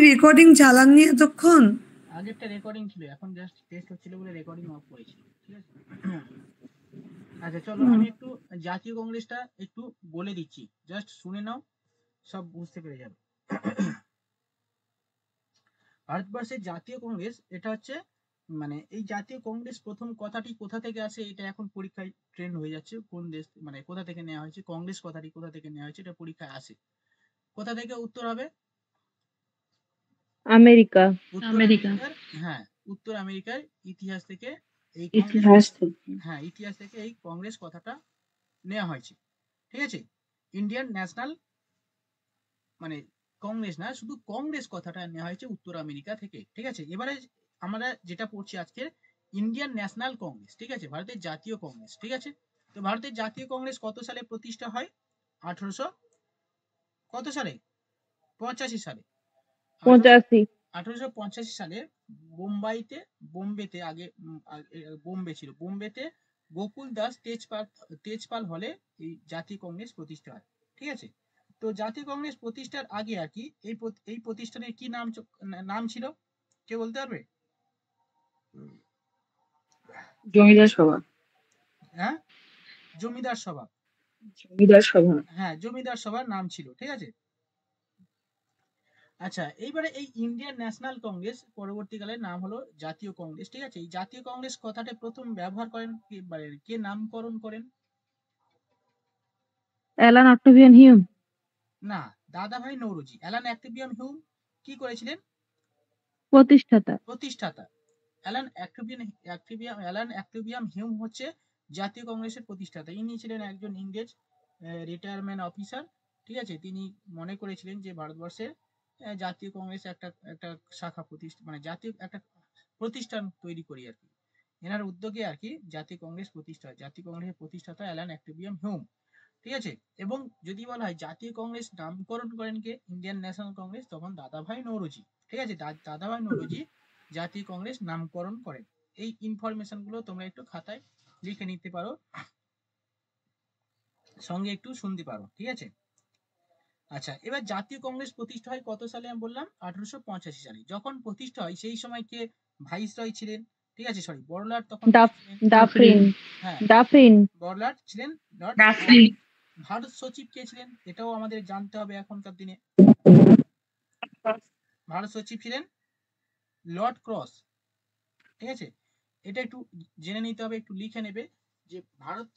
Recording চালাননি এতক্ষণ? আগেরটা recording ছিল, এখন জাস্ট টেস্ট হচ্ছিল বলে রেকর্ডিং অফ করেছি, ঠিক আছে। আচ্ছা চলো আমি একটু জাতীয় কংগ্রেসটা একটু বলে দিচ্ছি, জাস্ট শুনে নাও, সব বুঝতে পেরে যাবে। ভারতবর্ষের জাতীয় কংগ্রেস এটা হচ্ছে মানে এই জাতীয় কংগ্রেস প্রথম কথাটি কোথা থেকে আসে এটা এখন পরীক্ষায় ট্রেন্ড হয়ে যাচ্ছে, কোন দেশ মানে কোথা থেকে নেওয়া হয়েছে, কংগ্রেস কথাটি কোথা থেকে নেওয়া হয়েছে এটা পরীক্ষায় আসে। কোথা থেকে উত্তর হবে? আমেরিকা। উত্তর আমেরিকার, হ্যাঁ উত্তর আমেরিকার ইতিহাস থেকে এই ইতিহাস থেকে এই কংগ্রেস কথাটা নেওয়া হয়েছে, ঠিক আছে। ইন্ডিয়ান ন্যাশনাল মানে কংগ্রেস না, শুধু কংগ্রেস কথাটা নেওয়া হয়েছে উত্তর আমেরিকা থেকে, ঠিক আছে। এবারে আমরা যেটা পড়ছি আজকে ইন্ডিয়ান ন্যাশনাল কংগ্রেস, ঠিক আছে, ভারতের জাতীয় কংগ্রেস, ঠিক আছে। তো ভারতের জাতীয় কংগ্রেস কত সালে প্রতিষ্ঠা হয়? 1800 কত সালে? 85 সালে। 1885 সালে বোম্বেতে আগে বোম্বে ছিল, বোম্বেতে গোকুল দাস তেজপাল হলে এই জাতীয় কংগ্রেস প্রতিষ্ঠা হয়, ঠিক আছে। তো জাতীয় কংগ্রেস প্রতিষ্ঠার আগে আর কি এই প্রতিষ্ঠানের কি নাম ছিল, কে বলতে পারবে? জমিদার সভা। হ্যাঁ জমিদার সভা, হ্যাঁ জমিদার সভার নাম ছিল, ঠিক আছে। আচ্ছা এইবারে এই ইন্ডিয়ান ন্যাশনাল কংগ্রেস পরবর্তীকালে নাম হলো জাতীয় কংগ্রেস, ঠিক আছে। এই জাতীয় কংগ্রেস কথাটা প্রথম ব্যবহার করেন কে নামকরণ করেন? Allan Octavian Hume. না, Dadabhai Naoroji. Alan Octavian Hume কি করেছিলেন? প্রতিষ্ঠাতা। অ্যালান অক্টেভিয়ান হিউম হচ্ছে জাতীয় কংগ্রেসের প্রতিষ্ঠাতা। ইনি ছিলেন একজন ইংরেজ রিটায়ারমেন্ট অফিসার, ঠিক আছে। তিনি মনে করেছিলেন যে ভারতবর্ষের জাতীয় কংগ্রেস একটা শাখা প্রতিষ্ঠান মানে জাতীয় একটা প্রতিষ্ঠান তৈরি করি আর কি, এনার উদ্যোগে আর কি জাতীয় কংগ্রেস প্রতিষ্ঠা হয়। জাতীয় কংগ্রেসের প্রতিষ্ঠাতা অ্যালান অক্টেভিয়ান হিউম, ঠিক আছে। এবং যদি বলা হয় জাতীয় কংগ্রেস নামকরণ করেন কে, ইন্ডিয়ান ন্যাশনাল কংগ্রেস, তখন দাদাভাই নৌরোজি, ঠিক আছে। দাদাভাই নৌরোজি জাতীয় কংগ্রেস নামকরণ করেন। এই ইনফরমেশন গুলো তোমরা একটু খাতায় লিখে নিতে পারো, সঙ্গে একটু শুনতে পারো, ঠিক আছে। আচ্ছা এবার জাতীয় কংগ্রেস প্রতিষ্ঠা হয় কত সালে আমি বললাম? 1885 সালে। যখন প্রতিষ্ঠা হয় সেই সময় কে ভাইসরয় ছিলেন? ঠিক আছে, সরি বড়লাট তখন বড়লাট ছিলেন। ভারত সচিব কে ছিলেন এটাও আমাদের জানতে হবে এখনকার দিনে। ভারত সচিব ছিলেন লর্ড ক্রস, ঠিক আছে। এটা একটু জেনে নিতে হবে, একটু লিখে নেবে যে ভারত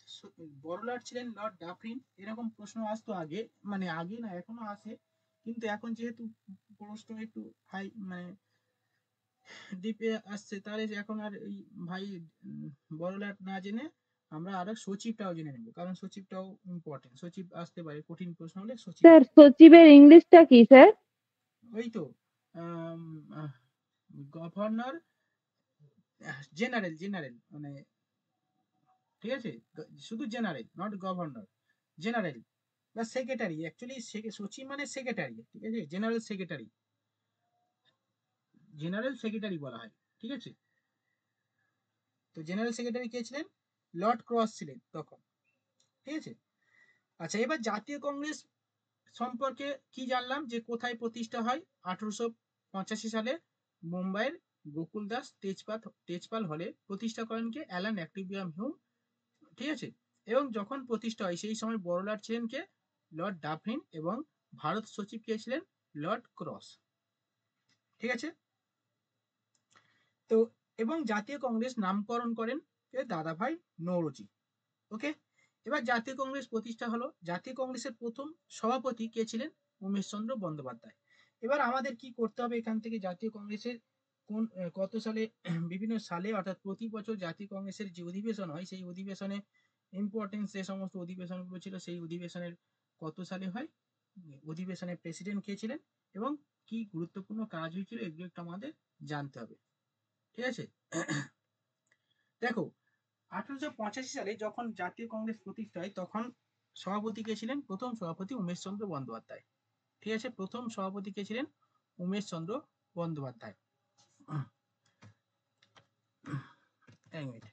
বড়লাট ছিলেন লর্ড ডাফরিন। এরকম প্রশ্ন আসতো আগে, মানে আগে না এখনো আসে, কিন্তু এখন যেহেতু প্রশ্ন একটু হাই মানে দ্বীপে আসছে, তাহলে এখন আর এই ভাই বড়লাট না জেনে আমরা আরো সচিবটাও জেনে নেব, কারণ সচিবটাও ইম্পর্টেন্ট। সচিব আসতে পারে, কঠিন প্রশ্ন হলে সচিব। স্যার সচিবের ইংলিশটা কি স্যার? ওই তো গভর্নর জেনারেল মানে, ঠিক আছে, শুধু জেনারেল, নট গভর্নর, জেনারেল বা সেক্রেটারি। অ্যাকচুয়ালি সচিব মানে সেক্রেটারি, ঠিক আছে, জেনারেল সেক্রেটারি বলা হয়, ঠিক আছে। তো জেনারেল সেক্রেটারি কে ছিলেন? লর্ড ক্রস ছিলেন তখন, ঠিক আছে। আচ্ছা এবার জাতীয় কংগ্রেস সম্পর্কে কি জানলাম, যে কোথায় প্রতিষ্ঠা হয়? 1885 সালে মুম্বাইয়ের গোকুল দাস তেজপাল হলে প্রতিষ্ঠা করেন কে? অ্যালান অক্টেভিয়ান হিউম, ঠিক আছে। এবং যখন প্রতিষ্ঠা হয় সেই সময় বড়লাট ছিলেন কে? Lord Dufferin. এবং ভারত সচিব কে ছিলেন? লর্ড ক্রস, ঠিক আছে। তো এবং জাতীয় কংগ্রেস নামকরণ করেন কে? দাদাভাই নৌরোজি, ওকে। এবার জাতীয় কংগ্রেস প্রতিষ্ঠা হলো। জাতীয় কংগ্রেসের প্রথম সভাপতি কে ছিলেন? উমেশচন্দ্র বন্দ্যোপাধ্যায়। এবার আমাদের কি করতে হবে এখান থেকে, জাতীয় কংগ্রেসের কোন কত সালে বিভিন্ন সালে অর্থাৎ প্রতি বছর জাতীয় কংগ্রেসের যে অধিবেশন হয় সেই অধিবেশনে ইম্পর্টেন্স যে সমস্ত অধিবেশনগুলো ছিল সেই অধিবেশনের কত সালে হয়, অধিবেশনের প্রেসিডেন্ট কে ছিলেন এবং কি গুরুত্বপূর্ণ কাজ হয়েছিল, এগুলো একটু আমাদের জানতে হবে, ঠিক আছে। দেখো 1885 সালে যখন জাতীয় কংগ্রেস প্রতিষ্ঠা হয় তখন সভাপতি কে ছিলেন? প্রথম সভাপতি উমেশচন্দ্র বন্দ্যোপাধ্যায়, ঠিক আছে। প্রথম সভাপতি কে ছিলেন? উমেশচন্দ্র বন্দ্যোপাধ্যায়। এক মিনিট।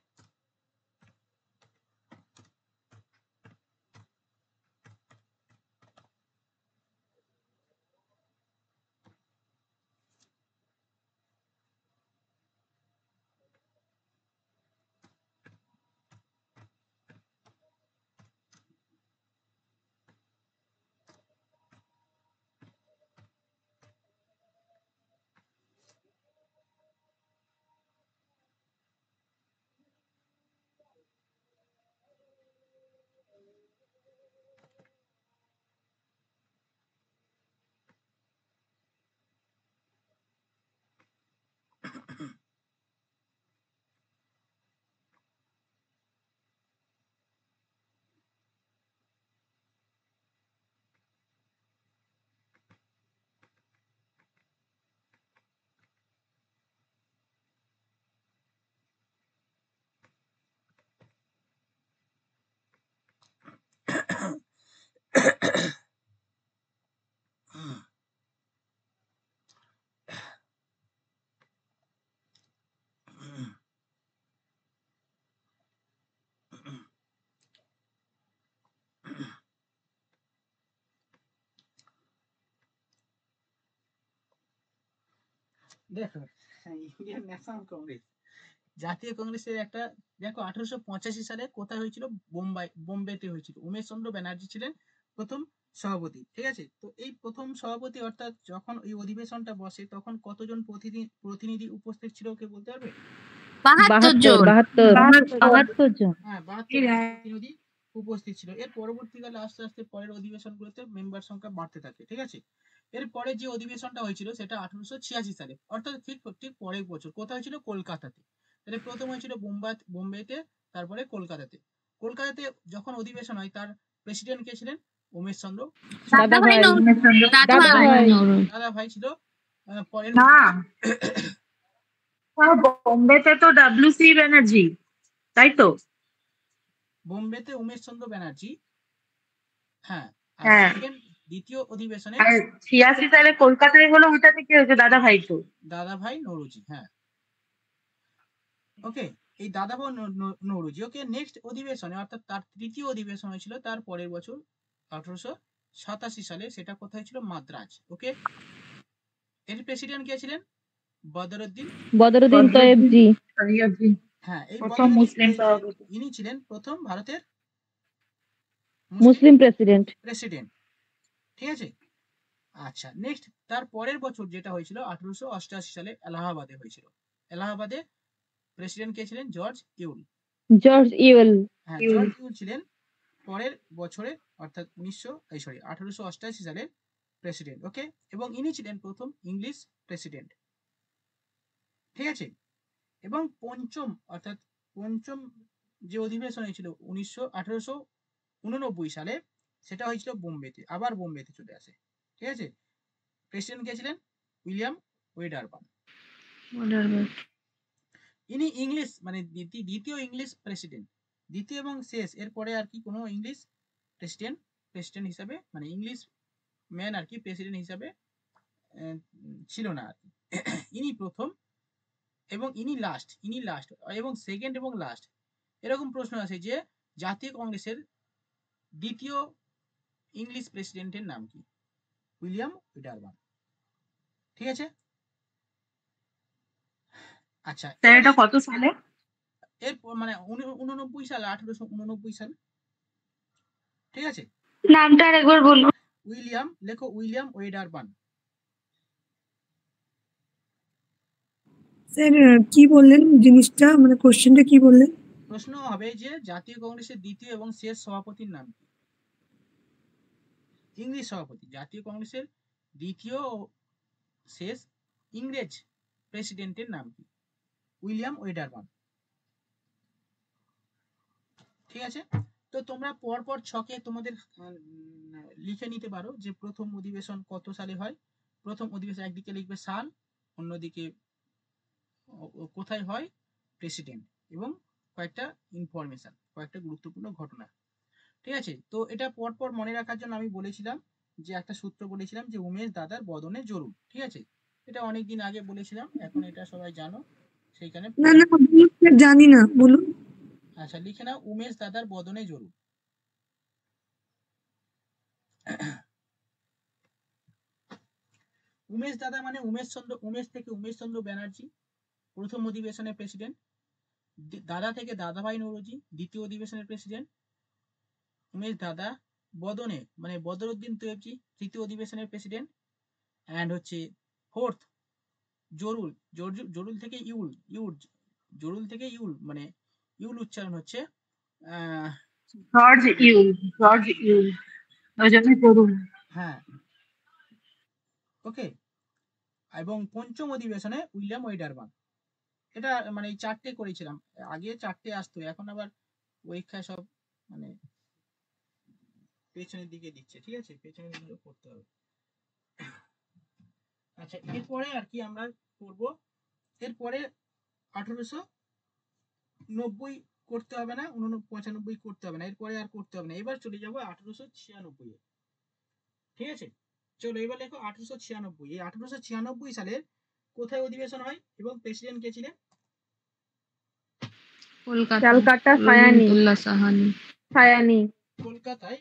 দেখো, ইন্ডিয়ান ন্যাশনাল কংগ্রেস, জাতীয় কংগ্রেসের একটা, দেখো 1885 সালে কোথায় হয়েছিল? বোম্বেতে হয়েছিল। উমেশ চন্দ্র ব্যানার্জি ছিলেন প্রথম সভাপতি, ঠিক আছে? তো এই প্রথম সভাপতি অর্থাৎ যখন এই অধিবেশনটা বসে তখন কতজন প্রতিনিধি উপস্থিত ছিল, কে বলতে পারবে? 72 জন। হ্যাঁ, 72 জন প্রতিনিধি উপস্থিত ছিল। এর পরবর্তীকালে আস্তে আস্তে পরের অধিবেশনগুলোতে মেম্বার সংখ্যা বাড়তে থাকে, ঠিক আছে? এর পরে যে অধিবেশনটা হয়েছিল সেটা 1886 সালে, অর্থাৎ ঠিক ঠিক পরের বছর। কোথায় হয়েছিল? কলকাতাতে। তাহলে প্রথম হয়েছিল বোম্বেতে, তারপরে কলকাতাতে। কলকাতাতে যখন অধিবেশন হয় তার প্রেসিডেন্ট কে ছিলেন? উমেশ চন্দ্র দাদাভাই দাদাভাই ছিল পরের বোম্বেতে তো WC ব্যানার্জি, তাই তো? বোম্বেতে উমেশ চন্দ্র ব্যানার্জি, হ্যাঁ। আর হ্যাঁ। দ্বিতীয় অধিবেশনে 86 সালে কলকাতায় হলো, ওটাতে কি হয়েছে? দাদাভাই তো। দাদাভাই নৌরোজি, হ্যাঁ। ওকে, এই দাদাভাই নৌরোজি, ওকে। নেক্সট অধিবেশনে অর্থাৎ তার তৃতীয় অধিবেশন হয়েছিল তার পরের বছর 1887 সালে, সেটা কোথায় ছিল? মাদ্রাজ, ওকে। এর প্রেসিডেন্ট কে ছিলেন? বদরুদ্দিন তয়েবজি। হ্যাঁ, এই প্রথম মুসলিম সভাপতি। ইনি ছিলেন প্রথম ভারতের মুসলিম প্রেসিডেন্ট। ঠিক আছে। আচ্ছা, নেক্সট তার পরের বছর যেটা হয়েছিল 1888 সালে এলাহাবাদে হয়েছিল। এলাহাবাদে প্রেসিডেন্ট কে ছিলেন? জর্জ ইউল। হ্যাঁ, জর্জ ইউল ছিলেন পরের বছরে অর্থাৎ 1888 সালের প্রেসিডেন্ট, ওকে। এবং ইনি ছিলেন প্রথম ইংলিশ প্রেসিডেন্ট, ঠিক আছে। এবং পঞ্চম যে অধিবেশন হয়েছিল 1889 সালে, সেটা হয়েছিল বোম্বেতে, আবার বোম্বেতে চলে আসে, ঠিক আছে। প্রেসিডেন্ট কে ছিলেন? William Wedderburn. ইনি ইংলিশ মানে দ্বিতীয় ইংলিশ প্রেসিডেন্ট, দ্বিতীয় এবং শেষ। এরপরে আর কি কোনো ইংলিশ প্রেসিডেন্ট হিসাবে, মানে ইংলিশ ম্যান আর কি প্রেসিডেন্ট হিসাবে ছিল না আর কি। ইনি প্রথম এবং ইনি লাস্ট এবং সেকেন্ড এবং লাস্ট। এরকম প্রশ্ন আছে যে জাতীয় কংগ্রেসের দ্বিতীয় ইংলিশ প্রেসিডেন্টের নাম কি? উইলিয়াম ওয়েডারবার্ন, ঠিক আছে। আচ্ছা, এটা কত সালে? এর মানে 89 সাল, 1889 সাল, ঠিক আছে। নামটা আরেকবার বলুন। উইলিয়াম, লেখো উইলিয়াম ওয়েডারবার্ন। স্যার কি বললেন জিনিসটা, মানে কোশ্চেনটা কি বললেন? প্রশ্ন হবে যে জাতীয় কংগ্রেসের দ্বিতীয় এবং শেষ সভাপতির নাম কি? ইংরেজ সভাপতি, জাতীয় কংগ্রেসের দ্বিতীয় ও শেষ ইংরেজ প্রেসিডেন্টের নাম কি? উইলিয়াম ওয়েডারবার্ন, ঠিক আছে। তো তোমরা পরপর ছকে তোমাদের লিখে নিতে পারো যে প্রথম অধিবেশন কত সালে হয়। প্রথম অধিবেশন একদিকে লিখবে সাল, অন্যদিকে কোথায় হয়, প্রেসিডেন্ট, এবং কয়েকটা ইনফরমেশন, কয়েকটা গুরুত্বপূর্ণ ঘটনা, ঠিক আছে। তো এটা পরপর মনে রাখার জন্য আমি বলেছিলাম যে একটা সূত্র বলেছিলাম যে উমেশ দাদার বদনে জরুর, ঠিক আছে। এটা অনেকদিন আগে বলেছিলাম, এখন এটা সবাই জানো, সেইখানে না না বলুন স্যার, জানি না, বলুন। আচ্ছা, লিখে নাও উমেশ দাদার বদনে জরুর। উমেশ দাদা মানে উমেশ থেকে উমেশ চন্দ্র ব্যানার্জি, প্রথম অধিবেশনের প্রেসিডেন্ট। দাদা থেকে দাদাভাই নৌরোজি, দ্বিতীয় অধিবেশনের প্রেসিডেন্ট। উমেশ দাদা, বদনে মানে বদরুদ্দিন তৈয়বজি, তৃতীয় অধিবেশনের প্রেসিডেন্ট। অ্যান্ড হচ্ছে ফোর্থ জরুল, জরুল থেকে ইউল মানে ইউল উচ্চারণ হচ্ছে জর্জ ইউল, ওই জন্য জরুল। হ্যাঁ, ওকে। এবং পঞ্চম অধিবেশনে উইলিয়াম ওয়েডারবার্ন। এটা মানে এই চারটে করেছিলাম, আগে চারটে আসতো, এখন আবার পরীক্ষায় সব মানে পেছনের দিকে দিচ্ছে, ঠিক আছে, পেছনের দিকে করতে হবে। আচ্ছা, এরপরে আর কি আমরা করব, এরপরে 1890 করতে হবে না, 95 করতে হবে না, এরপরে আর করতে হবে না। এবার চলে যাবো 1896, ঠিক আছে। চলো এবার লেখো 1896। এই 1896 সালের কোথায় অধিবেশন হয় এবং প্রেসিডেন্ট কে ছিলেন? ক্যালকাটা সায়ানি। কলকাতায়,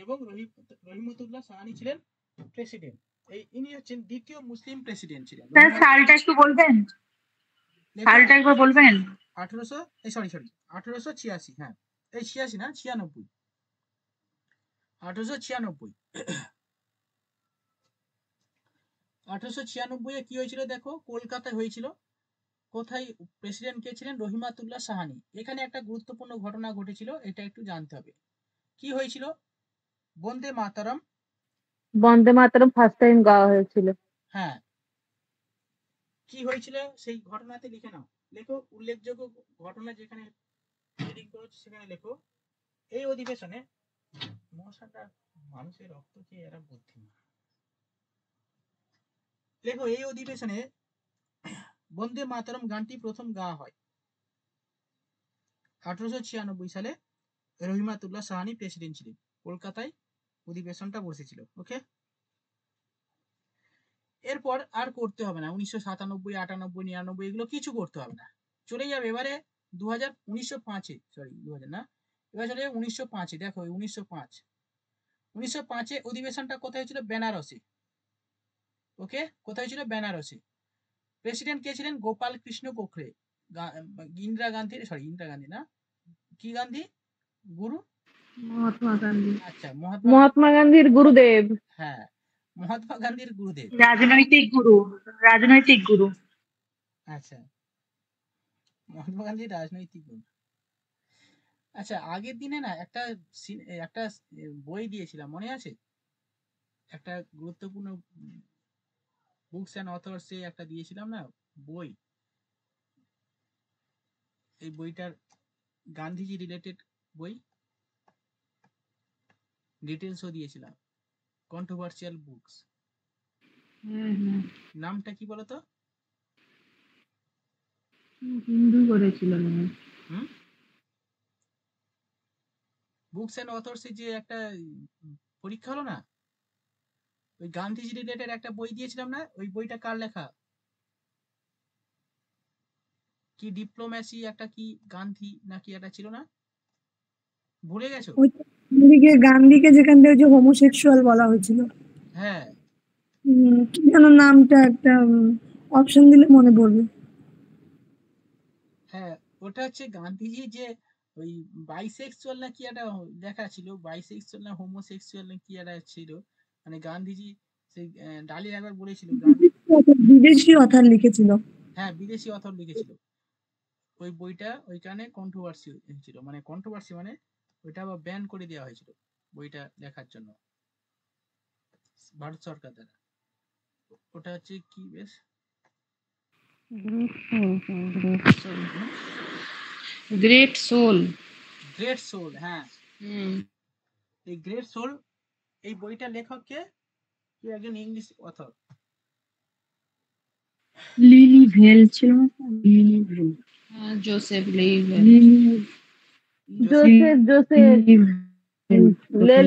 এবং রহিমতুল্লাহ সাহানি ছিলেন প্রেসিডেন্ট, ইনি হচ্ছেন দ্বিতীয় মুসলিম প্রেসিডেন্ট ছিলেন। স্যার সালটা একটু বলবেন, সালটা একবার বলবেন। 1886, হ্যাঁ, এই 86 না 96, 1896। 1896 কি হয়েছিল দেখো, কলকাতায় হয়েছিল। কোথায় প্রেসিডেন্ট কে ছিলেন? রহিমাতুল্লাহ সাহানি। এখানে একটা গুরুত্বপূর্ণ ঘটনা ঘটেছিল, এটা একটু জানতে হবে। কি হয়েছিল? বন্দে মাতারম। বন্দে মাতরম ফার্স্ট টাইম গাওয়া হয়েছিল। হ্যাঁ, কি হয়েছিল সেই ঘটনাতে লিখে নাও। লেখো উল্লেখযোগ্য ঘটনা, যেখানে হেডিং করেছে সেখানে লেখো। এই অধিবেশনে মশাটা মানুষের রক্ত খেয়ে এরা বুদ্ধিমান। লেখো এই অধিবেশনে বন্দে মাতরম গানটি প্রথম গাওয়া হয় 1896 সালে। রহিমাতুল্লাহ সাহানি প্রেসিডেন্ট ছিলেন। কলকাতায় অধিবেশনটা বসেছিল। ওকে, এরপর আর করতে হবে না। 1997, 98, 99 এগুলো কিছু করতে হবে না, চলে যাবে এবারে 1905-এ। সরি 2000 না, এবার চলে যাবে 1905-এ। দেখো 1905 অধিবেশনটা কোথায় হয়েছিল? বেনারসে। ওকে, কোথায় ছিল? বেনারসে। প্রেসিডেন্ট কে ছিলেন? গোপাল কৃষ্ণ গোখলে। ইন্দিরা গান্ধী, সরি ইন্দিরা গান্ধী না, কি গান্ধী? গুরু, মহাত্মা গান্ধী। আচ্ছা মহাত্মা গান্ধীর গুরুদেব। হ্যাঁ, মহাত্মা গান্ধীর গুরুদেব। রাজনৈতিক গুরু, রাজনৈতিক গুরু। আচ্ছা, মহাত্মা গান্ধীর রাজনৈতিক গুরু। আচ্ছা, আগের দিনে না একটা একটা বই দিয়েছিলাম, মনে আছে? একটা গুরুত্বপূর্ণ বুকস অ্যান্ড অথর্স এ একটা দিয়েছিলাম না বই। এই বইটার গান্ধীজি রিলেটেড বই, ডিটেলসও দিয়েছিলাম। কন্ট্রোভার্সিয়াল বুকস, নামটা কি বলতো? হিন্দু করেছিল। হুম, বুকস অ্যান্ড অথর্স যে একটা পরীক্ষা হলো না, ওই গান্ধীজি রিলেটেড একটা বই দিয়েছিলাম না, ওই বইটা কার লেখা? কি ডিপ্লোম্যাসি একটা, কি গান্ধী নাকি একটা ছিল না, ভুলে গেছো? গান্ধীকে যেখান থেকে যে হোমোসেক্সুয়াল বলা হয়েছিল, হ্যাঁ কি যেন নামটা, একটা অপশন দিলে মনে পড়বে। হ্যাঁ, ওটা হচ্ছে গান্ধীজি যে ওই বাইসেক্সুয়াল না কি একটা লেখা ছিল, বাইসেক্সুয়াল না হোমোসেক্সুয়াল না কি একটা ছিল। মানে গান্ধীজি সেই ডালির একবার বলেছিল গান্ধী, বিদেশি অথার লিখেছিল। হ্যাঁ বিদেশি অথর লিখেছিল। ওই বইটা ওই কারণে কন্ট্রোভার্সি হয়েছিল, মানে কন্ট্রোভার্সি মানে ওইটা আবার ব্যান করে দেওয়া হয়েছিল বইটা লেখার জন্য ভারত সরকার দ্বারা। ওটা হচ্ছে কি বেশ, গ্রেট সোল। Great soul. হ্যাঁ, এই গ্রেট সোল, এই বইটা লেখক কে? কি একজন ইংলিশ অথর। লিলি ভেল ছিল, লিলি ভেল। Joseph lily, Joseph Joseph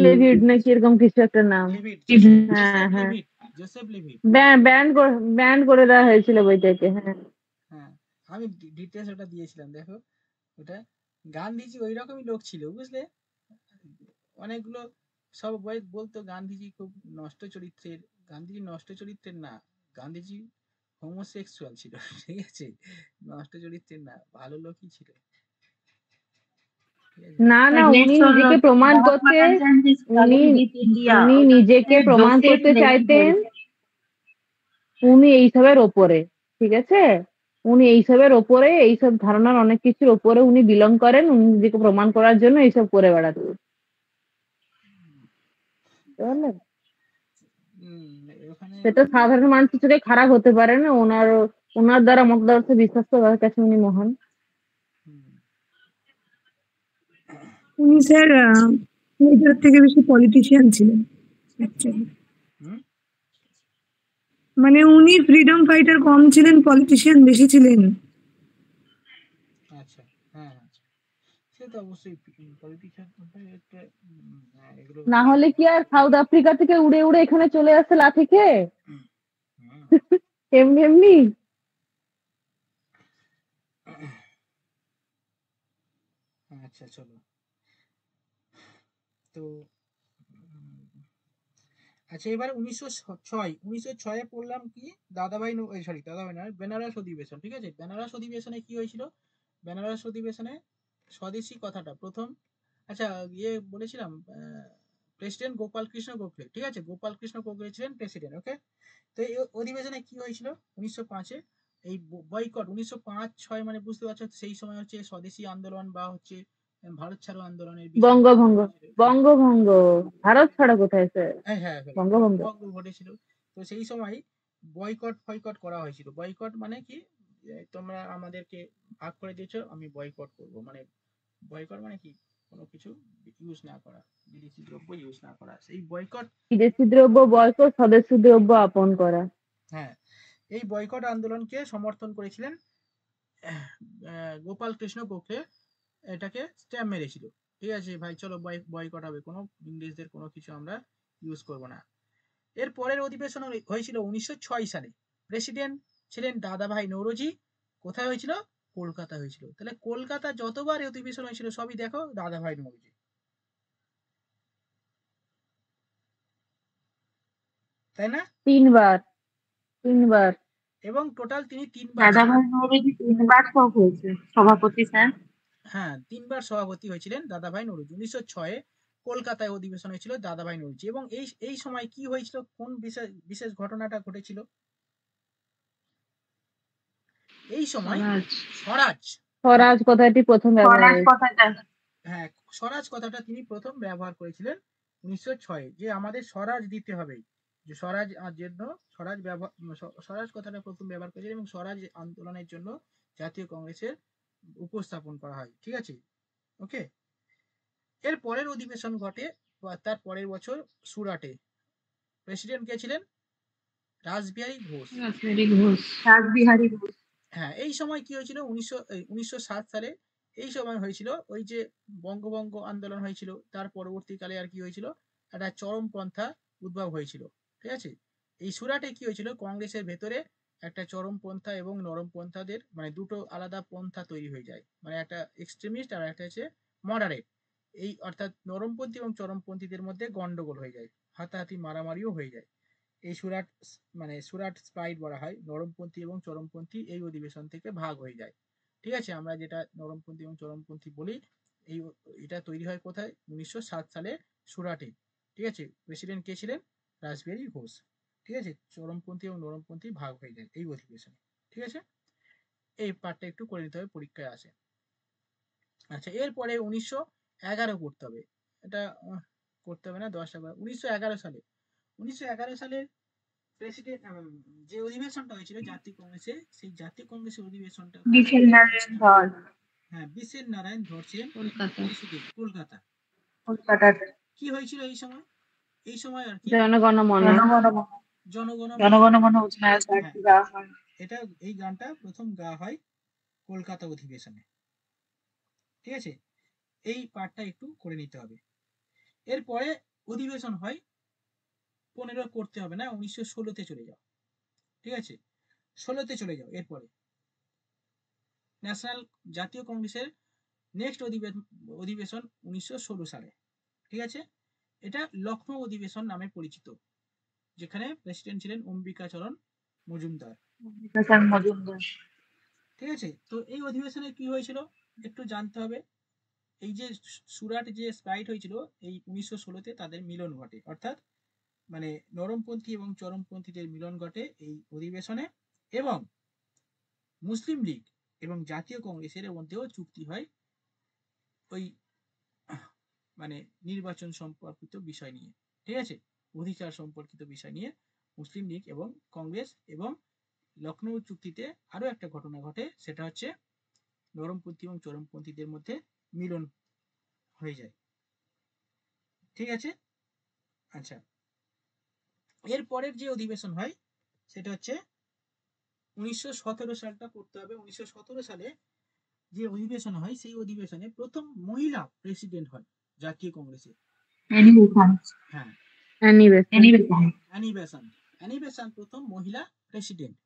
levied নাকি এরকম কিছু একটা নাম। লিভিট, হ্যাঁ জোসেফ হ্যাঁ, লিভিট, জোসেফ লিভিট। ব্যান করে দেওয়া হয়েছিল বইটাকে। হ্যাঁ, হ্যাঁ, আমি ডিটেলস ওটা দিয়েছিলাম, দেখো ওটা। গান্ধীজি ওই রকমই লোক ছিল, বুঝলে? অনেকগুলো সব বই বলতো গান্ধীজি খুব নষ্ট চরিত্রের। গান্ধীজি নষ্ট চরিত্রের না, গান্ধীজি হোমোসেক্সুয়াল ছিল। ঠিক আছে, নষ্ট চরিত্রের না, ভালো লোকই ছিল। না না, উনি নিজেকে প্রমাণ করতে, উনি নিজেকে প্রমাণ করতে চাইতেন উনি এইসবের ওপরে। ঠিক আছে, উনি এইসবের ওপরে, এইসব ধারণার অনেক কিছুর ওপরে উনি বিলং করেন। উনি নিজেকে প্রমাণ করার জন্য এইসব করে বেড়াতেন। ওখানে সেটা সাধারণ মানুষের চোখে খারাপ হতে পারে না, ওনার ওনার দ্বারা মতদর্শে বিশ্বাস তো তার কাছে উনি মহান। উনি স্যার এটার থেকে বেশি পলিটিশিয়ান ছিলেন অ্যাকচুয়ালি। মানে উনি ফ্রিডম ফাইটার কম ছিলেন, পলিটিশিয়ান বেশি ছিলেন। আচ্ছা, হ্যাঁ সে তো অবশ্যই পলিটিশিয়ান একটা এগুলো। না হলে কি আর সাউথ আফ্রিকা থেকে উড়ে উড়ে এখানে চলে আসছে লাঠি খেয়ে এমনি এমনি। আচ্ছা চলো, তো আচ্ছা, এবার 1906 পড়লাম কি দাদাভাই দাদাভাই নয়, বেনারস অধিবেশন। ঠিক আছে, বেনারস অধিবেশনে কি হয়েছিল? বেনারস অধিবেশনে স্বদেশী কথাটা প্রথম, আচ্ছা ইয়ে বলেছিলাম, প্রেসিডেন্ট গোপাল কৃষ্ণ গোখলে। ঠিক আছে, গোপাল কৃষ্ণ গোখলে ছিলেন প্রেসিডেন্ট। ওকে, তো এই অধিবেশনে কি হয়েছিল 1905-এ? এই বয়কট 1905-06 মানে বুঝতে পারছো, সেই সময় হচ্ছে স্বদেশী আন্দোলন বা হচ্ছে ভারত ছাড়ো আন্দোলনের বিষয় বঙ্গভঙ্গ, বঙ্গভঙ্গ, ভারত ছাড়া কোথায় স্যার? হ্যাঁ হ্যাঁ, বঙ্গভঙ্গ। বঙ্গ ঘটেছিল। তো সেই সময় বয়কট করা হয়েছিল। বয়কট মানে কি, তোমরা আমাদেরকে ভাগ করে দিয়েছো, আমি বয়কট করব, মানে বয়কট মানে কি, কোনো কিছু ইউজ না করা, বিদেশি দ্রব্য ইউজ না করা, সেই বয়কট। বিদেশি দ্রব্য বয়কট, স্বদেশি দ্রব্য আপন করা। হ্যাঁ, এই বয়কট আন্দোলনকে সমর্থন করেছিলেন গোপাল কৃষ্ণ গোখলে, এটাকে স্ট্যাম্প মেরেছিল। ঠিক আছে ভাই, চলো বয়কট হবে, কোনো ইংরেজদের কোনো কিছু আমরা ইউজ করব না। এর পরের অধিবেশন হয়েছিল 1906 সালে। প্রেসিডেন্ট ছিলেন দাদাভাই নৌরোজি। কোথায় হয়েছিল? কলকাতা হয়েছিল। তাহলে কলকাতা যতবার অধিবেশন হয়েছিল সবই দেখো দাদাভাই নৌরোজি, তাই না? 3 বার, 3 বার। এবং টোটাল তিনি 3বার দাদাভাই নৌরোজি 3 বার হয়েছে সভাপতি স্যার। হ্যাঁ, 3বার সভাপতি হয়েছিলেন দাদাভাই নৌরোজি। 1906-এ কলকাতায় অধিবেশন হয়েছিল দাদাভাই নৌরোজি। এবং এই সময় কি হয়েছিল, কোন বিশেষ বিশেষ ঘটনাটা ঘটেছিল? এই সময় স্বরাজ, স্বরাজ কথাটি প্রথম ব্যবহার স্বরাজ হয়েছে। কথাটা হ্যাঁ স্বরাজ কথাটা তিনি প্রথম ব্যবহার করেছিলেন 1906-এ, যে আমাদের স্বরাজ দিতে হবে, যে স্বরাজ জন্য স্বরাজ কথাটা প্রথম ব্যবহার করেছিলেন, এবং স্বরাজ আন্দোলনের জন্য জাতীয় কংগ্রেসের উপস্থাপন করা হয়। ঠিক আছে, ওকে। এর পরের অধিবেশন ঘটে তার পরের বছর সুরাটে। প্রেসিডেন্ট কে ছিলেন? রাসবিহারী ঘোষ। রাসবিহারী ঘোষ। হ্যাঁ, এই সময় কি হয়েছিল 1907 সালে? এই সময় হয়েছিল ওই যে বঙ্গভঙ্গ আন্দোলন হয়েছিল, তার পরবর্তীকালে আর কি হয়েছিল, একটা চরমপন্থা উদ্ভব হয়েছিল। ঠিক আছে, এই সুরাটে কি হয়েছিল, কংগ্রেসের ভেতরে একটা চরমপন্থা এবং নরমপন্থাদের মানে দুটো আলাদা পন্থা তৈরি হয়ে যায়, মানে একটা এক্সট্রিমিস্ট আর একটা হচ্ছে মডারেট। এই অর্থাৎ নরমপন্থী এবং চরমপন্থীদের মধ্যে গন্ডগোল হয়ে যায়, হাতাহাতি মারামারিও হয়ে যায়। এই সুরাট স্প্লাইট বলা হয়, নরমপন্থী এবং চরমপন্থী এই অধিবেশন থেকে ভাগ হয়ে যায়। ঠিক আছে, আমরা যেটা নরমপন্থী এবং চরমপন্থী বলি, এই এটা তৈরি হয় কোথায়? 1907 সালে সুরাটে। ঠিক আছে, প্রেসিডেন্ট কে ছিলেন? রাসবিহারী ঘোষ। ঠিক আছে, চরমপন্থী এবং নরমপন্থী ভাগ হয়ে যায় এই অধিবেশনে। ঠিক আছে, এই পার্টটা একটু করে নিতে হবে, পরীক্ষায় আসে। আচ্ছা, এরপরে 1911 করতে হবে, এটা করতে হবে না, 1911 সালে 1911 সালে প্রেসিডেন্ট যে অধিবেশনটা হয়েছিল জাতীয় কংগ্রেসে, সেই জাতীয় কংগ্রেসের অধিবেশনটা বিশেন নারায়ণ ধর হ্যাঁ, বিশেন নারায়ণ ধর ছিলেন প্রেসিডেন্ট, কলকাতা। কলকাতাতে। কি হয়েছিল এই সময় আর কি, জনগণমন। জনগণমন অধিনায়ক হ্যাঁ, গানটি গাওয়া হয়। এটা এই গানটা প্রথম গাওয়া হয় কলকাতা অধিবেশনে। ঠিক আছে, এই পার্টটা একটু করে নিতে হবে। এরপরে অধিবেশন হয় 15 করতে হবে না, 1916-তে চলে যাও। ঠিক আছে, 16-তে চলে যাও। এরপরে ন্যাশনাল জাতীয় কংগ্রেসের নেক্সট অধিবেশন 1916 সালে। ঠিক আছে, এটা লখনৌ অধিবেশন নামে পরিচিত, যেখানে প্রেসিডেন্ট ছিলেন অম্বিকাচরণ মজুমদার। ঠিক আছে, তো এই অধিবেশনে কি হয়েছিল একটু জানতে হবে। এই যে সুরাট যে স্প্লাইট হয়েছিল, এই 1916-তে তাদের মিলন ঘটে, অর্থাৎ মানে নরমপন্থী এবং চরমপন্থীদের মিলন ঘটে এই অধিবেশনে, এবং মুসলিম লীগ এবং জাতীয় কংগ্রেসের মধ্যেও চুক্তি হয় ওই মানে নির্বাচন সম্পর্কিত বিষয় নিয়ে। ঠিক আছে, অধিকার সম্পর্কিত বিষয় নিয়ে মুসলিম লীগ এবং কংগ্রেস, এবং লখনৌ চুক্তিতে আরো একটা ঘটনা ঘটে, সেটা হচ্ছে নরমপন্থী এবং চরমপন্থীদের মধ্যে মিলন হয়ে যায়। ঠিক আছে, আচ্ছা, এর পরের যে অধিবেশন হয় সেটা হচ্ছে 1917 সালটা করতে হবে। 1917 সালে যে অধিবেশন হয়, সেই অধিবেশনে প্রথম মহিলা প্রেসিডেন্ট হয় জাতীয় কংগ্রেসে। হ্যাঁ, অ্যানি বেসান্ট প্রথম মহিলা প্রেসিডেন্ট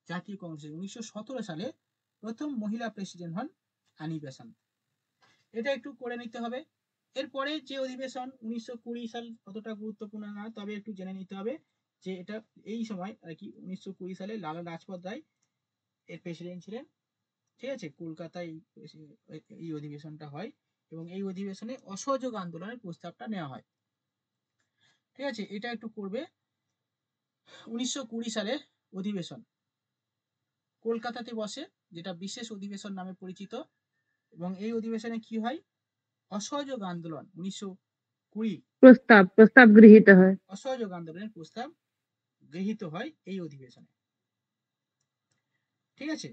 জাতীয় কংগ্রেসের। 1917 সালে প্রথম মহিলা প্রেসিডেন্ট হন অ্যানি বেসান্ট। এটা একটু করে নিতে হবে। এরপরে যে অধিবেশন 1920 সাল অতটা গুরুত্বপূর্ণ না, তবে একটু জেনে নিতে হবে যে এটা এই সময় আর কি 1920 সালে লালা লাজপত রায় এর প্রেসিডেন্ট ছিলেন। ঠিক আছে, কলকাতায় এই অধিবেশনটা হয় এবং এই অধিবেশনে অসহযোগ আন্দোলনের প্রস্তাবটা নেওয়া হয়। ঠিক আছে, এটা একটু করবে। 1920 সালের অধিবেশন কলকাতাতে বসে, যেটা বিশেষ অধিবেশন নামে পরিচিত, এবং এই অধিবেশনে কি হয়, অসহযোগ আন্দোলন 1920 প্রস্তাব গৃহীত হয়। অসহযোগ আন্দোলনের প্রস্তাব গৃহীত হয় এই অধিবেশনে। ঠিক আছে,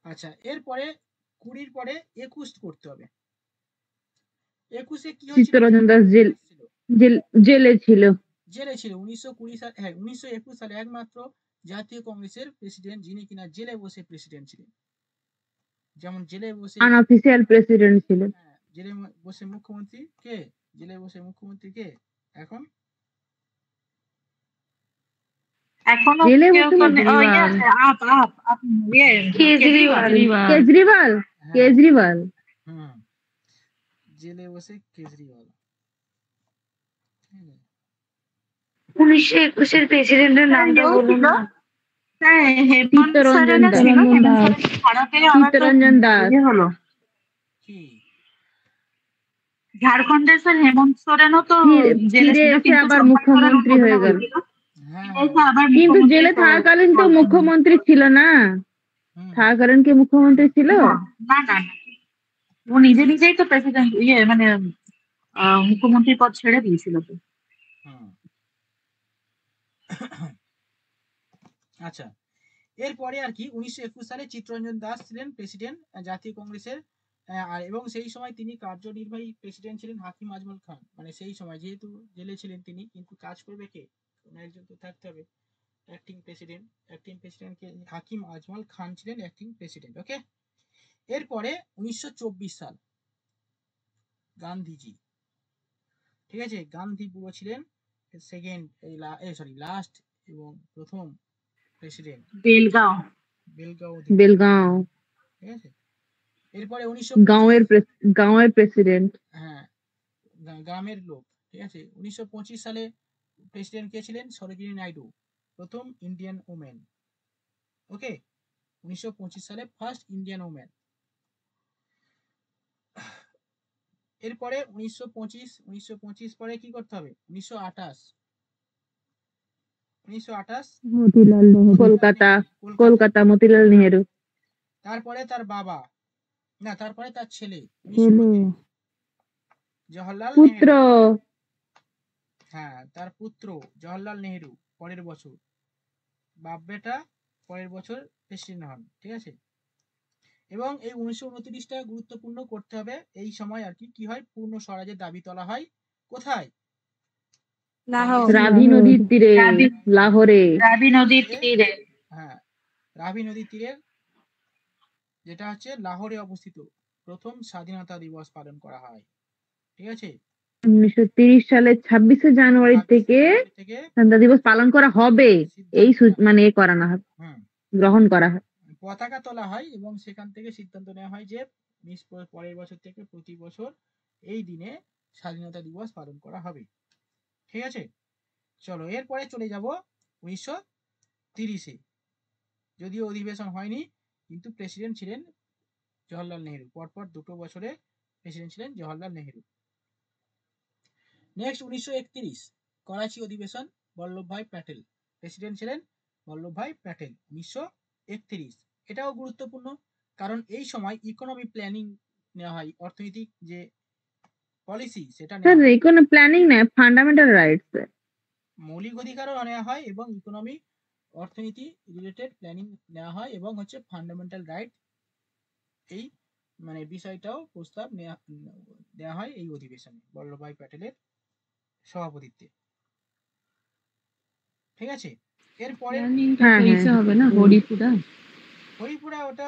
আচ্ছা, এরপরে 20 পরে 21 করতে হবে। 21-এ কি হয়েছিল, চিত্তরঞ্জন দাস জেলে ছিল। 1920 সাল, হ্যাঁ 1921 সালে একমাত্র জাতীয় কংগ্রেসের প্রেসিডেন্ট যিনি কিনা জেলে বসে প্রেসিডেন্ট ছিলেন। যেমন জেলে বসে আনঅফিসিয়াল প্রেসিডেন্ট ছিল। জেলে বসে মুখ্যমন্ত্রী কে, জেলে বসে মুখ্যমন্ত্রী কে এখন? এখনো জেলে কেউ বসে তো কেজরিওয়াল। জেলে বসে কেজরিওয়াল। 1921-এর প্রেসিডেন্টের নামটা বলুন না। চিত্তরঞ্জন দাস। হলো কি ঝাড়খণ্ডের স্যার হেমন্ত সোরেনও তো ফিরে এসে আবার মুখ্যমন্ত্রী হয়ে গেল, কিন্তু জেলে থাকাকালীন তো মুখ্যমন্ত্রী ছিল না। থাকাকালীন কি মুখ্যমন্ত্রী ছিল? না না, ও নিজেই তো প্রেসিডেন্ট মানে মুখ্যমন্ত্রী পদ ছেড়ে দিয়েছিল তো। আচ্ছা, এরপরে আর কি 1921 সালে চিত্তরঞ্জন দাস ছিলেন প্রেসিডেন্ট জাতীয় কংগ্রেসের, আর এবং সেই সময় তিনি কার্যনির্বাহী প্রেসিডেন্ট ছিলেন হাকিম আজমল খান। মানে সেই সময় যেহেতু জেলে ছিলেন তিনি, কিন্তু কাজ করবে কে, কোনো একজন তো থাকতে হবে, অ্যাক্টিং প্রেসিডেন্ট কে হাকিম আজমল খান ছিলেন অ্যাক্টিং প্রেসিডেন্ট। ওকে, এরপরে 1924 সাল গান্ধীজি। ঠিক আছে, গান্ধী পুরো ছিলেন লাস্ট এবং প্রথম প্রেসিডেন্ট বেলগাঁও। ঠিক আছে, এরপরে গাঁওয়ের প্রেসিডেন্ট। হ্যাঁ, গ্রামের লোক। ঠিক আছে, 1925 সালে প্রেসিডেন্ট কে ছিলেন সরোজিনী নাইডু, প্রথম ইন্ডিয়ান ওমেন। ওকে, 1925 সালে ফার্স্ট ইন্ডিয়ান ওমেন। এরপরে 1925 পরে কি করতে হবে, 1928 মতিলাল নেহেরু, কলকাতা মতিলাল নেহেরু। তারপরে তার বাবা, না তারপরে তার ছেলে জওহরলাল পুত্র, হ্যাঁ তার পুত্র জওহরলাল নেহেরু পরের বছর, বাপ বেটা পরের বছর প্রেসিডেন্ট হন। ঠিক আছে, এবং এই 1929টা গুরুত্বপূর্ণ করতে হবে। এই সময় আর কি হয়, পূর্ণ স্বরাজের দাবি তোলা হয় কোথায়, রাভি নদীর তীরে, লাহোরে। রাবি নদীর তীরে, হ্যাঁ রাভি নদীর তীরে, যেটা হচ্ছে লাহোরে অবস্থিত, প্রথম স্বাধীনতা দিবস পালন করা হয়। ঠিক আছে, 1930 সালের 26শে জানুয়ারি থেকে স্বাধীনতা দিবস পালন করা হবে, এই মানে করা না হয়, গ্রহণ করা হয়, পতাকা তোলা হয় এবং সেখান থেকে সিদ্ধান্ত নেওয়া হয় যে পরের বছর থেকে প্রতি বছর এই দিনে স্বাধীনতা দিবস পালন করা হবে। ঠিক আছে, চলো এরপরে চলে যাব 1930-এ। যদিও অধিবেশন হয়নি, কিন্তু প্রেসিডেন্ট ছিলেন জওহরলাল নেহেরু, পরপর 2 বছরে প্রেসিডেন্ট ছিলেন জওহরলাল নেহেরু। নেক্সট 1931 করাচি অধিবেশন, বল্লভভাই প্যাটেল প্রেসিডেন্ট ছিলেন, বল্লভভাই প্যাটেল 1931। এটাও গুরুত্বপূর্ণ, কারণ এই সময় ইকোনমি প্ল্যানিং নেওয়া হয়, অর্থনৈতিক যে পলিসি সেটা নেওয়া হয়। কোনো প্ল্যানিং না, ফান্ডামেন্টাল রাইটস, মৌলিক অধিকারও নেওয়া হয় এবং ইকোনমি অর্থনীতি রিলেটেড প্ল্যানিং নেওয়া হয়, এবং হচ্ছে ফান্ডামেন্টাল রাইট এই মানে বিষয়টাও প্রস্তাব নেওয়া হয় এই অধিবেশনে বল্লভভাই প্যাটেলের সভাপতিত্বে। ঠিক আছে, এরপরে হবে না হরিপুরা, ওটা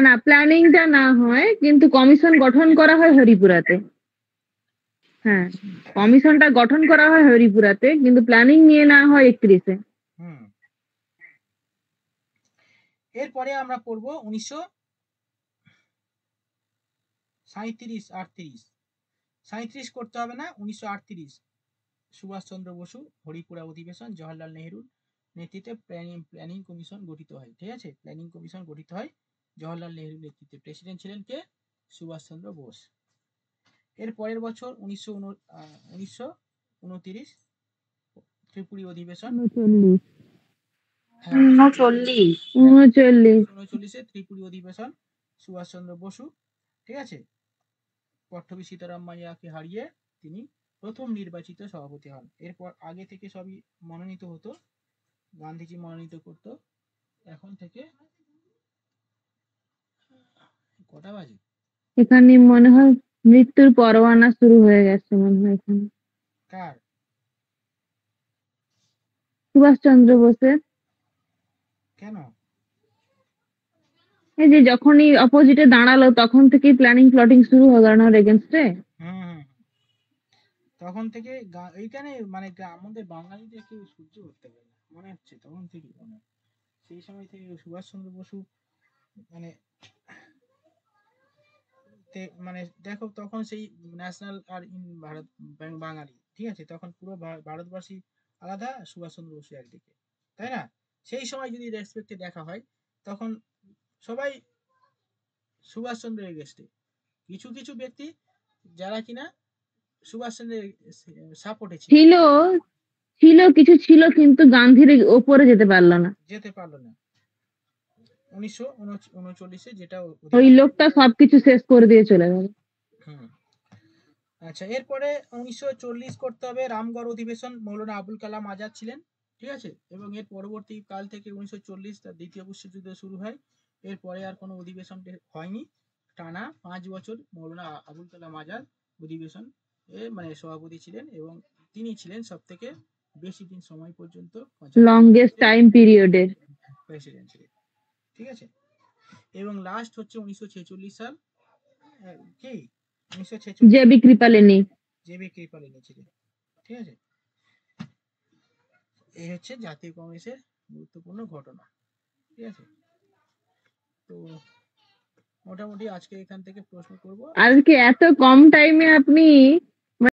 না প্ল্যানিংটা না হয়, কিন্তু কমিশন গঠন করা হয় হরিপুরাতে। হ্যাঁ, কমিশনটা গঠন করা হয় হরিপুরাতে, কিন্তু প্ল্যানিং নিয়ে না হয় 31-এ। এরপরে আমরা পড়বো 37 করতে হবে না, 1938 সুভাষচন্দ্র বসু হরিপুরা অধিবেশন জওহরলাল নেহরুর নেতৃত্বে প্ল্যানিং কমিশন গঠিত হয়। ঠিক আছে, প্ল্যানিং কমিশন গঠিত হয় জওহরলাল নেহরুর নেতৃত্বে। প্রেসিডেন্ট ছিলেন কে? সুভাষচন্দ্র বোস। এর পরের বছর 1929 ত্রিপুরী অধিবেশন। 39 হ্যাঁ, 39 39 ত্রিপুরী অধিবেশন সুভাষচন্দ্র বসু, ঠিক আছে, পট্টভী সীতারাম মাইয়াকে হারিয়ে তিনি প্রথম নির্বাচিত সভাপতি হন। এরপর আগে থেকে সবই মনোনীত হতো, গান্ধীজি মনোনীত করতো। এখন থেকে কটা বাজে? এখানে মনে হয় মৃত্যুর পরোয়ানা শুরু হয়ে গেছে মনে হয় এখানে কার? সুভাষচন্দ্র বোসের। কেন? এই যে যখনই অপোজিটে দাঁড়ালো তখন থেকেই প্ল্যানিং প্লটিং শুরু হয়ে গেল না এগেনস্টে। হুম, তখন থেকে এইখানে মানে আমাদের বাঙালিদের কেউ সহ্য করতে পারে না মনে হচ্ছে, তখন থেকে সেই সময় থেকে সুভাষচন্দ্র বসু মানে মানে দেখো তখন সেই ন্যাশনাল আর ভারত বাঙালি, ঠিক আছে, তখন পুরো ভারতবাসী আলাদা, সুভাষচন্দ্র বসু একদিকে, তাই না? সেই সময় যদি রেসপেক্টে দেখা হয় তখন সবাই সুভাষচন্দ্রের এগেস্টে। কিছু কিছু ব্যক্তি যারা কিনা সুভাষচন্দ্রের সাপোর্টে ছিল কিছু ছিল কিন্তু গান্ধীর ওপরে যেতে পারলো না। 1939 যেটা ওই লোকটা সবকিছু শেষ করে দিয়ে চলে গেল। আচ্ছা, এরপরে 1940 করতে হবে রামগড় অধিবেশন, মৌলানা আবুল কালাম আজাদ ছিলেন, ঠিক আছে, এবং এর পরবর্তী কাল থেকে 1940 দ্বিতীয় বিশ্বযুদ্ধ শুরু হয়। এরপরে আর কোনো অধিবেশন হয়নি, টানা 5 বছর মৌলানা আবুল কালাম আজাদ অধিবেশন মানে সভাপতি ছিলেন, এবং তিনি ছিলেন সব থেকে বেশি দিন সময় পর্যন্ত লংগেস্ট টাইম পিরিয়ডের প্রেসিডেন্ট ছিলেন, ঠিক আছে। এবং লাস্ট হচ্ছে 1946 সাল, কি 1946 জেবি কৃপালিনী ছিলেন, ঠিক আছে। এই হচ্ছে জাতীয় কংগ্রেসের গুরুত্বপূর্ণ ঘটনা, ঠিক আছে। তো মোটামুটি আজকে এখান থেকে প্রশ্ন করব। আজকে এত কম টাইমে আপনি